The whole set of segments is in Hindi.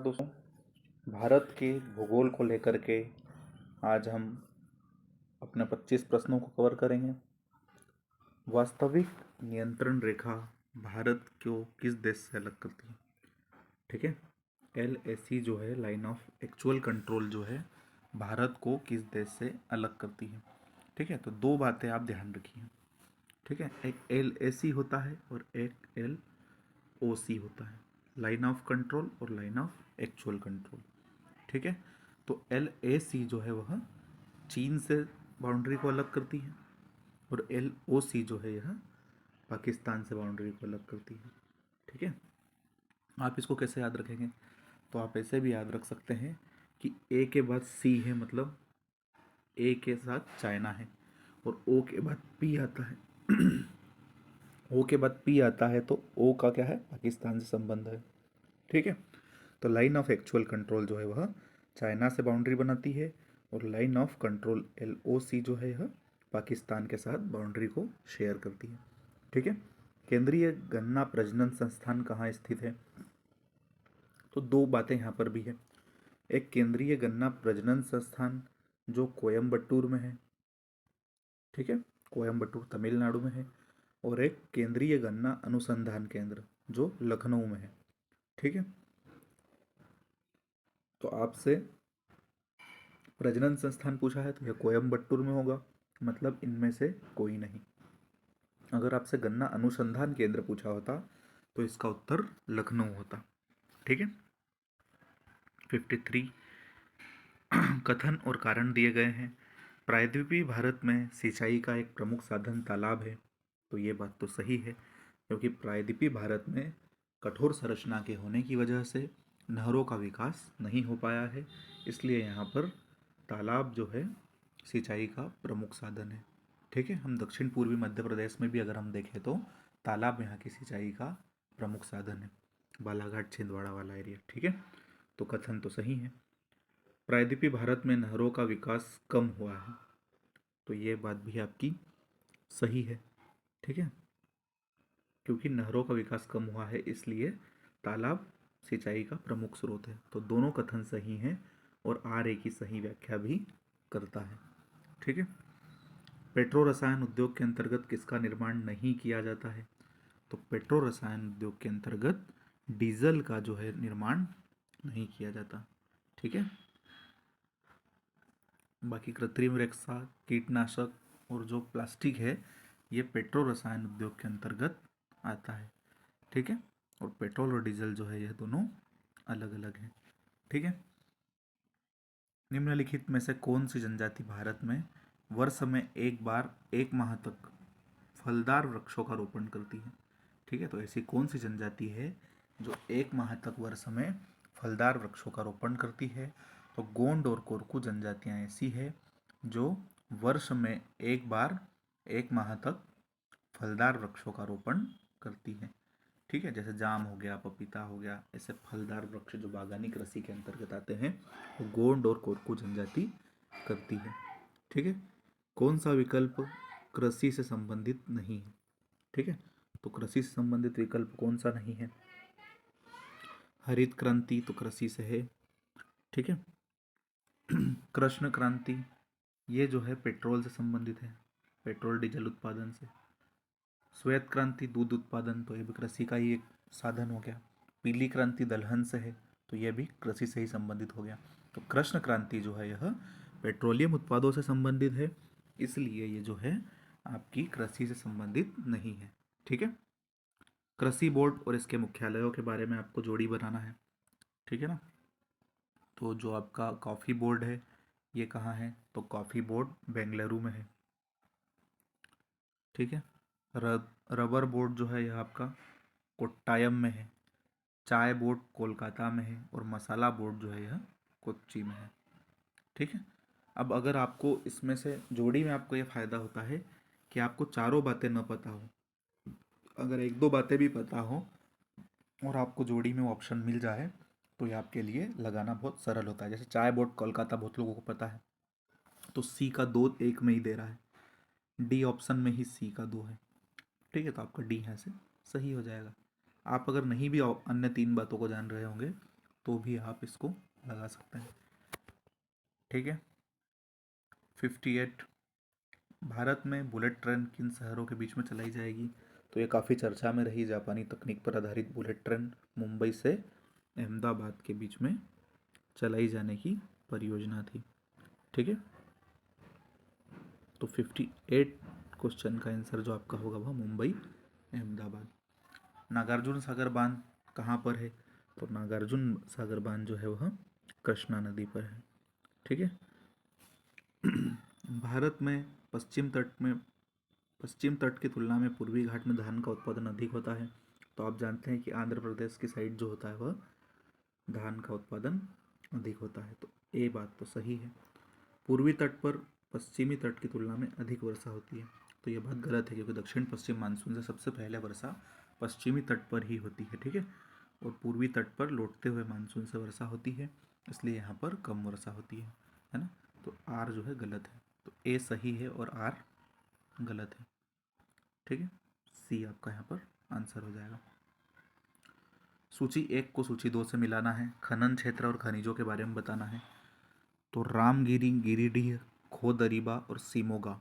दोस्तों, भारत के भूगोल को लेकर के आज हम अपने 25 प्रश्नों को कवर करेंगे। वास्तविक नियंत्रण रेखा भारत को किस देश से अलग करती है? ठीक है, LAC जो है लाइन ऑफ एक्चुअल कंट्रोल जो है भारत को किस देश से अलग करती है? ठीक है, तो दो बातें आप ध्यान रखिए। ठीक है, एक LAC होता है और एक LOC होता है, लाइन ऑफ कंट्रोल और लाइन ऑफ एक्चुअल कंट्रोल। ठीक है, तो LAC जो है वह चीन से बाउंड्री को अलग करती है और LOC जो है यह पाकिस्तान से बाउंड्री को अलग करती है। ठीक है, आप इसको कैसे याद रखेंगे? तो आप ऐसे भी याद रख सकते हैं कि A के बाद C है, मतलब A के साथ चाइना है, और O के बाद P आता है O के बाद P आता है, तो O का क्या है? पाकिस्तान से संबंध है। ठीक है, तो लाइन ऑफ एक्चुअल कंट्रोल जो है वह चाइना से बाउंड्री बनाती है और लाइन ऑफ कंट्रोल LOC जो है यह पाकिस्तान के साथ बाउंड्री को शेयर करती है। ठीक है, केंद्रीय गन्ना प्रजनन संस्थान कहाँ स्थित है? तो दो बातें यहाँ पर भी है। एक केंद्रीय गन्ना प्रजनन संस्थान जो कोयम्बटूर में है, ठीक है, कोयम्बटूर तमिलनाडु में है, और एक केंद्रीय गन्ना अनुसंधान केंद्र जो लखनऊ में है। ठीक है, तो आपसे प्रजनन संस्थान पूछा है तो यह कोयम्बटूर में होगा, मतलब इनमें से कोई नहीं। अगर आपसे गन्ना अनुसंधान केंद्र पूछा होता तो इसका उत्तर लखनऊ होता। ठीक है, 53 कथन और कारण दिए गए हैं। प्रायद्वीपीय भारत में सिंचाई का एक प्रमुख साधन तालाब है, तो ये बात तो सही है, क्योंकि प्रायद्वीपीय भारत में कठोर संरचना के होने की वजह से नहरों का विकास नहीं हो पाया है, इसलिए यहाँ पर तालाब जो है सिंचाई का प्रमुख साधन है। ठीक है, हम दक्षिण पूर्वी मध्य प्रदेश में भी अगर हम देखें तो तालाब यहाँ की सिंचाई का प्रमुख साधन है, बालाघाट छिंदवाड़ा वाला एरिया। ठीक है, तो कथन तो सही है। प्रायद्वीपीय भारत में नहरों का विकास कम हुआ है, तो ये बात भी आपकी सही है। ठीक है, क्योंकि नहरों का विकास कम हुआ है इसलिए तालाब सिंचाई का प्रमुख स्रोत है, तो दोनों कथन सही हैं और RA की सही व्याख्या भी करता है। ठीक है, पेट्रो रसायन उद्योग के अंतर्गत किसका निर्माण नहीं किया जाता है? तो पेट्रो रसायन उद्योग के अंतर्गत डीजल का जो है निर्माण नहीं किया जाता। ठीक है, बाकी कृत्रिम रेखा, कीटनाशक और जो प्लास्टिक है ये पेट्रो रसायन उद्योग के अंतर्गत आता है। ठीक है, और पेट्रोल और डीजल जो है यह दोनों अलग अलग हैं। ठीक है, निम्नलिखित में से कौन सी जनजाति भारत में वर्ष में एक बार 1 माह तक फलदार वृक्षों का रोपण करती है? ठीक है, तो ऐसी कौन सी जनजाति है जो 1 माह तक वर्ष में फलदार वृक्षों का रोपण करती है? तो गोंड और कोरकू जनजातियां ऐसी है जो वर्ष में एक बार 1 माह तक फलदार वृक्षों का रोपण करती है। ठीक है, जैसे जाम हो गया, पपीता हो गया, ऐसे फलदार वृक्ष जो बागानी कृषि के अंतर्गत आते हैं वो गोंड और कोरकू जनजाति करती है। ठीक है, कौन सा विकल्प कृषि से संबंधित नहीं है? ठीक है, तो कृषि से संबंधित विकल्प कौन सा नहीं है? हरित क्रांति तो कृषि से है। ठीक है, कृष्ण क्रांति ये जो है पेट्रोल से संबंधित है, पेट्रोल डीजल उत्पादन से। श्वेत क्रांति दूध उत्पादन, तो ये भी कृषि का ही एक साधन हो गया। पीली क्रांति दलहन से है, तो यह भी कृषि से ही संबंधित हो गया। तो कृष्ण क्रांति जो है यह पेट्रोलियम उत्पादों से संबंधित है, इसलिए ये जो है आपकी कृषि से संबंधित नहीं है। ठीक है, कृषि बोर्ड और इसके मुख्यालयों के बारे में आपको जोड़ी बनाना है। ठीक है ना, तो जो आपका कॉफ़ी बोर्ड है ये कहाँ है? तो कॉफ़ी बोर्ड बेंगलुरु में है। ठीक है, रबर बोर्ड जो है यह आपका कोट्टायम में है। चाय बोर्ड कोलकाता में है और मसाला बोर्ड जो है यह कोच्चि में है। ठीक है, अब अगर आपको इसमें से जोड़ी में आपको ये फ़ायदा होता है कि आपको चारों बातें न पता हो, अगर एक दो बातें भी पता हो और आपको जोड़ी में ऑप्शन मिल जाए तो ये आपके लिए लगाना बहुत सरल होता है। जैसे चाय बोर्ड कोलकाता बहुत लोगों को पता है, तो C का 2 1 में ही दे रहा है, D ऑप्शन में ही C का 2 है। ठीक है, तो आपका D यहाँ से सही हो जाएगा। आप अगर नहीं भी अन्य 3 बातों को जान रहे होंगे तो भी आप इसको लगा सकते हैं। ठीक है। 58, भारत में बुलेट ट्रेन किन शहरों के बीच में चलाई जाएगी? तो ये काफ़ी चर्चा में रही जापानी तकनीक पर आधारित बुलेट ट्रेन मुंबई से अहमदाबाद के बीच में चलाई जाने की परियोजना थी। ठीक है। तो 58 क्वेश्चन का आंसर जो आपका होगा वह मुंबई अहमदाबाद। नागार्जुन सागर बांध कहाँ पर है? तो नागार्जुन सागर बांध जो है वह कृष्णा नदी पर है। ठीक है। भारत में पश्चिम तट की तुलना में पूर्वी घाट में धान का उत्पादन अधिक होता है। तो आप जानते हैं कि आंध्र प्रदेश की साइड जो होता है वह धान का उत्पादन अधिक होता है। तो ये बात तो सही है। पूर्वी तट पर पश्चिमी तट की तुलना में अधिक वर्षा होती है। तो ये बात गलत है, क्योंकि दक्षिण पश्चिम मानसून से सबसे पहले वर्षा पश्चिमी तट पर ही होती है। ठीक है। और पूर्वी तट पर लौटते हुए मानसून से वर्षा होती है, इसलिए यहाँ पर कम वर्षा होती है ना। तो आर जो है गलत है। तो ए सही है और आर गलत है। ठीक है। सी आपका यहाँ पर आंसर हो जाएगा। सूची 1 को सूची 2 से मिलाना है। खनन क्षेत्र और खनिजों के बारे में बताना है। तो रामगिरी, गिरिडीह, खोदरीबा और सीमोगा,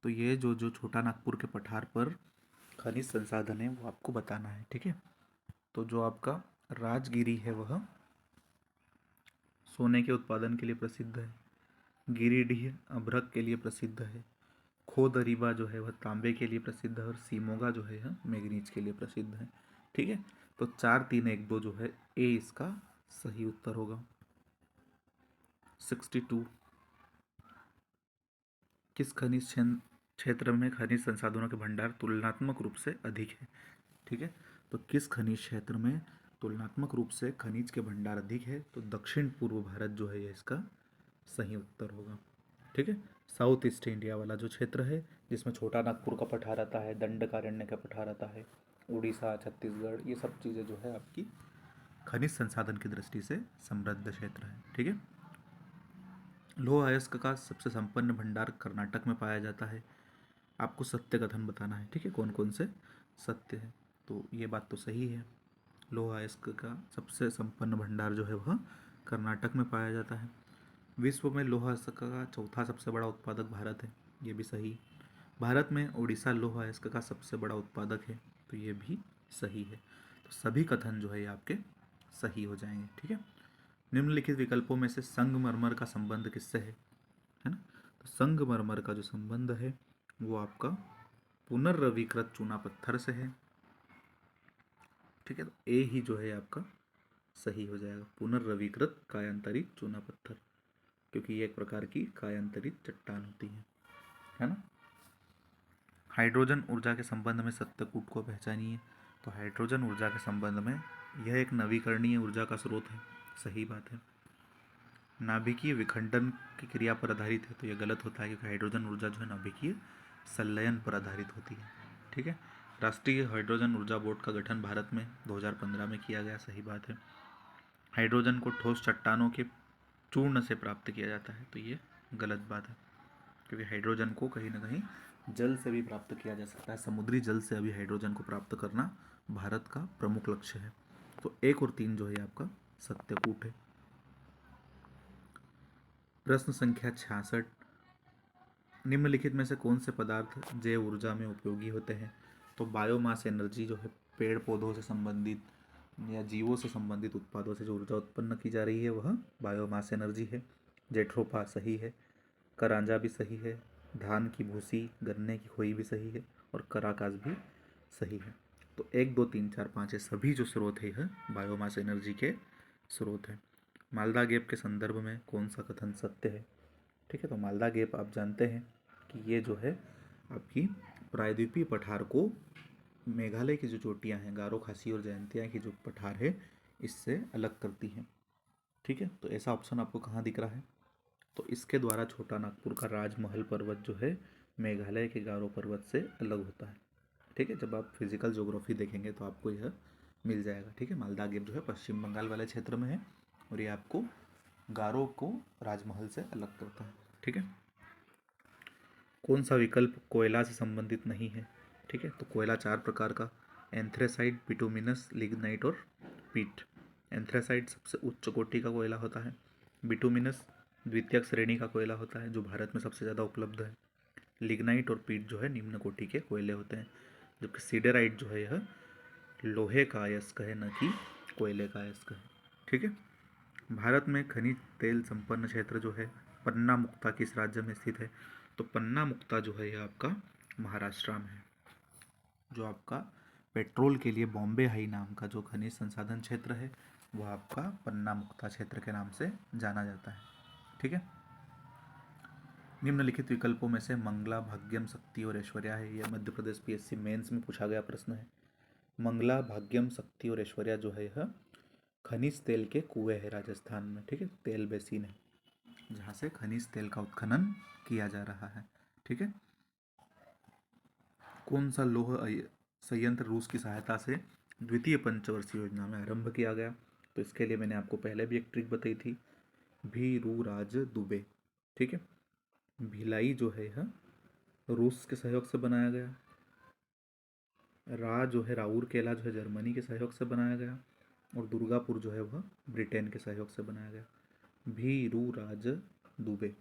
तो ये जो छोटा नागपुर के पठार पर खनिज संसाधन है वो आपको बताना है। ठीक है। तो जो आपका राजगिरी है वह सोने के उत्पादन के लिए प्रसिद्ध है। गिरिडीह अभ्रक के लिए प्रसिद्ध है। खोदरीबा जो है वह तांबे के लिए प्रसिद्ध है। और सीमोगा जो है यह मैग्नीज के लिए प्रसिद्ध है। ठीक है। तो 4 3 1 2 जो है ए इसका सही उत्तर होगा। 62, किस खनिज क्षेत्र में खनिज संसाधनों के भंडार तुलनात्मक रूप से अधिक है? ठीक है। तो किस खनिज क्षेत्र में तुलनात्मक रूप से खनिज के भंडार अधिक है? तो दक्षिण पूर्व भारत जो है ये इसका सही उत्तर होगा। ठीक है। साउथ ईस्ट इंडिया वाला जो क्षेत्र है, जिसमें छोटा नागपुर का पठार आता है, दंडकारण्य का पठार आता है, उड़ीसा, छत्तीसगढ़, ये सब चीज़ें जो है आपकी खनिज संसाधन की दृष्टि से समृद्ध क्षेत्र है। ठीक है। लौह अयस्क का सबसे संपन्न भंडार कर्नाटक में पाया जाता है। आपको सत्य कथन बताना है। ठीक है। कौन कौन से सत्य है? तो ये बात तो सही है। लौह अयस्क का सबसे संपन्न भंडार जो है वह कर्नाटक में पाया जाता है। विश्व में लौह अयस्क का चौथा सबसे बड़ा उत्पादक भारत है। ये भी सही। भारत में उड़ीसा लौह अयस्क का सबसे बड़ा उत्पादक है। तो ये भी सही है। तो सभी कथन जो है ये आपके सही हो जाएंगे। ठीक है। निम्नलिखित विकल्पों में से संगमरमर का संबंध किससे है ना? तो संगमरमर का जो संबंध है वो आपका पुनर्रविकृत चूना पत्थर से है। ठीक है। तो ए ही जो है आपका सही हो जाएगा, पुनर्रविकृत कायांतरित चूना पत्थर, क्योंकि ये एक प्रकार की कायांतरित चट्टान होती है ना। हाइड्रोजन ऊर्जा के संबंध में सत्यकूट को पहचानिए। तो हाइड्रोजन ऊर्जा के संबंध में यह एक नवीकरणीय ऊर्जा का स्रोत है। सही बात है। नाभिकीय विखंडन की क्रिया पर आधारित है। तो यह गलत होता है, क्योंकि हाइड्रोजन ऊर्जा जो है नाभिकीय संलयन पर आधारित होती है। ठीक है। राष्ट्रीय हाइड्रोजन ऊर्जा बोर्ड का गठन भारत में 2015 में किया गया। सही बात है। हाइड्रोजन को ठोस चट्टानों के चूर्ण से प्राप्त किया जाता है। तो ये गलत बात है, क्योंकि हाइड्रोजन को कहीं ना कहीं जल से भी प्राप्त किया जा सकता है। समुद्री जल से अभी हाइड्रोजन को प्राप्त करना भारत का प्रमुख लक्ष्य है। तो 1 और 3 जो है आपका सत्यकूट है। प्रश्न संख्या 66, निम्नलिखित में से कौन से पदार्थ जैव ऊर्जा में उपयोगी होते हैं? तो बायोमास एनर्जी जो है पेड़ पौधों से संबंधित या जीवों से संबंधित उत्पादों से जो ऊर्जा उत्पन्न की जा रही है वह बायोमास एनर्जी है। जेट्रोफा सही है। करांजा भी सही है। धान की भूसी, गन्ने की खोई भी सही है। और कराकास भी सही है। तो 1 2 3 4 5 ये सभी जो स्रोत है यह बायोमास एनर्जी के स्रोत हैं। मालदा गैप के संदर्भ में कौन सा कथन सत्य है? ठीक है। तो मालदा गैप आप जानते हैं कि ये जो है आपकी प्रायद्वीपीय पठार को मेघालय की जो चोटियां हैं, गारो, खासी और जयंतिया की जो पठार है, इससे अलग करती हैं। ठीक है। तो ऐसा ऑप्शन आपको कहाँ दिख रहा है? तो इसके द्वारा छोटा नागपुर का राजमहल पर्वत जो है मेघालय के गारो पर्वत से अलग होता है। ठीक है। जब आप फिजिकल ज्योग्राफी देखेंगे तो आपको यह मिल जाएगा। ठीक है। मालदा गेप जो है पश्चिम बंगाल वाले क्षेत्र में है, और ये आपको गारो को राजमहल से अलग करता है। ठीक है। कौन सा विकल्प कोयला से संबंधित नहीं है? ठीक है। तो कोयला 4 प्रकार का, एंथ्रेसाइट, बिटुमिनस, लिग्नाइट और पीट। एंथ्रासाइट सबसे उच्च कोटि का कोयला होता है। बिटुमिनस द्वितीयक श्रेणी का कोयला होता है जो भारत में सबसे ज़्यादा उपलब्ध है। लिग्नाइट और पीट जो है निम्न कोटि के कोयले होते हैं, जबकि सीडेराइट जो है यह लोहे का अयस्क है, न कि कोयले का अयस्क है। ठीक है। भारत में खनिज तेल संपन्न क्षेत्र जो है पन्ना मुक्ता किस राज्य में स्थित है? तो पन्ना मुक्ता जो है यह आपका महाराष्ट्र में है। जो आपका पेट्रोल के लिए बॉम्बे हाई नाम का जो खनिज संसाधन क्षेत्र है वह आपका पन्ना मुक्ता क्षेत्र के नाम से जाना जाता है। ठीक है। निम्नलिखित विकल्पों में से मंगला, भाग्यम, शक्ति और ऐश्वर्या है। यह मध्य प्रदेश पीएससी मेंस में पूछा गया प्रश्न है। मंगला, भाग्यम, शक्ति और ऐश्वर्या जो है यह खनिज तेल के कुएं है राजस्थान में। ठीक है। तेल बेसिन है जहाँ से खनिज तेल का उत्खनन किया जा रहा है। ठीक है। कौन सा लौह संयंत्र रूस की सहायता से द्वितीय पंचवर्षीय योजना में आरंभ किया गया? तो इसके लिए मैंने आपको पहले भी एक ट्रिक बताई थी, भीरूराज दुबे। ठीक है। भिलाई जो है यह रूस के सहयोग से बनाया गया। रा जो है राउर केला जो है जर्मनी के सहयोग से बनाया गया। और दुर्गापुर जो है वह ब्रिटेन के सहयोग से बनाया गया। भीरूराज दुबे।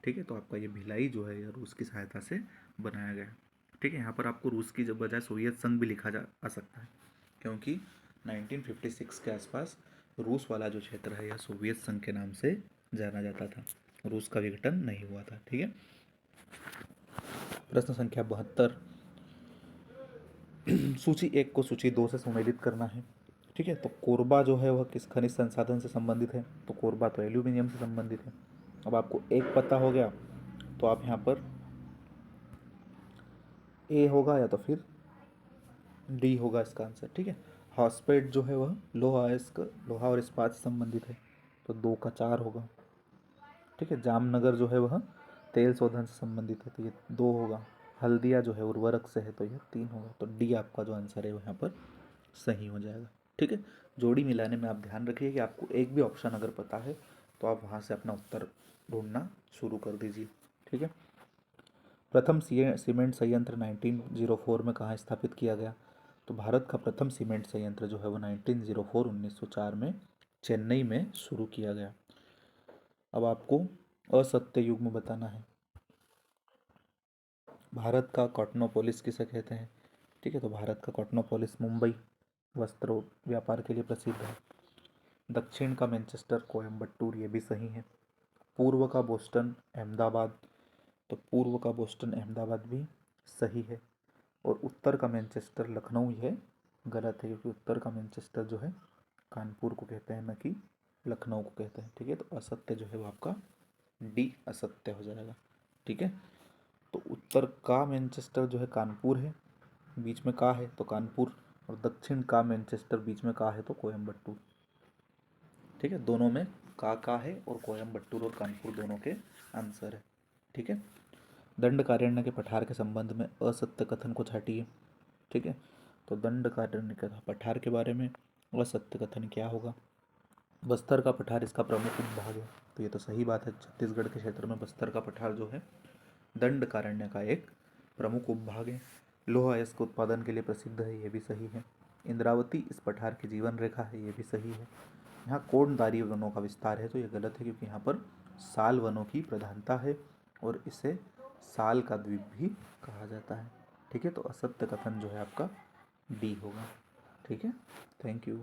ठीक है। तो आपका ये भिलाई जो है यह रूस की सहायता से बनाया गया। ठीक है। यहाँ पर आपको रूस की जब बजाय सोवियत संघ भी लिखा जा आ सकता है, क्योंकि 1956 के आसपास रूस वाला जो क्षेत्र है यह सोवियत संघ के नाम से जाना जाता था। रूस का विघटन नहीं हुआ था। ठीक है। प्रश्न संख्या 72, सूची 1 को सूची 2 से सम्मिलित करना है। ठीक है। तो कोरबा जो है वह किस खनिज संसाधन से संबंधित है? तो कोरबा तो एल्यूमिनियम से संबंधित है। अब आपको एक पता हो गया तो आप यहाँ पर ए होगा या तो फिर डी होगा इसका आंसर। ठीक है। हॉस्पेट जो है वह लोहा अयस्क, लोहा और इस्पात से संबंधित है, तो 2 का 4 होगा। ठीक है। जामनगर जो है वह तेल शोधन से संबंधित है, तो ये 2 होगा। हल्दिया जो है उर्वरक से है, तो ये 3 होगा। तो डी आपका जो आंसर है वो यहाँ पर सही हो जाएगा। ठीक है। जोड़ी मिलाने में आप ध्यान रखिए कि आपको एक भी ऑप्शन अगर पता है तो आप वहाँ से अपना उत्तर ढूंढना शुरू कर दीजिए। ठीक है। प्रथम सीमेंट संयंत्र 1904 में कहाँ स्थापित किया गया? तो भारत का प्रथम सीमेंट संयंत्र जो है वो 1904 1904 में चेन्नई में शुरू किया गया। अब आपको असत्य युग्म बताना है। भारत का कॉटनोपोलिस किसे कहते हैं? ठीक है। तो भारत का कॉटनोपोलिस मुंबई वस्त्र व्यापार के लिए प्रसिद्ध है। दक्षिण का मैनचेस्टर कोयम्बटूर, ये भी सही है। पूर्व का बोस्टन अहमदाबाद, तो पूर्व का बोस्टन अहमदाबाद भी सही है। और उत्तर का मैनचेस्टर लखनऊ, यह गलत है, क्योंकि उत्तर का मैनचेस्टर जो है कानपुर को कहते हैं, न कि लखनऊ को कहते हैं। ठीक है। तो असत्य जो है वो आपका डी असत्य हो जाएगा। ठीक है। तो उत्तर का मैनचेस्टर जो है कानपुर है, बीच में का है तो कानपुर, और दक्षिण का मैनचेस्टर बीच में का है तो कोयम्बटूर। ठीक है। दोनों में का है और कोयम्बटूर और कानपुर दोनों के आंसर है। ठीक है। दंडकारण्य के पठार के संबंध में असत्य कथन को छाटिए। ठीक है। तो दंडकारण्य के पठार के बारे में असत्य कथन क्या होगा? बस्तर का पठार इसका प्रमुख उपभाग है, तो ये तो सही बात है। छत्तीसगढ़ के क्षेत्र में बस्तर का पठार जो है दंडकारण्य का एक प्रमुख उपभाग है। लोहा अयस्क उत्पादन के लिए प्रसिद्ध है, ये भी सही है। इंद्रावती इस पठार की जीवन रेखा है, ये भी सही है। यहाँ कोणदारी वनों का विस्तार है, तो ये गलत है, क्योंकि यहाँ पर साल वनों की प्रधानता है और इसे साल का द्वीप भी कहा जाता है। ठीक है। तो असत्य कथन जो है आपका डी होगा। ठीक है। Thank you.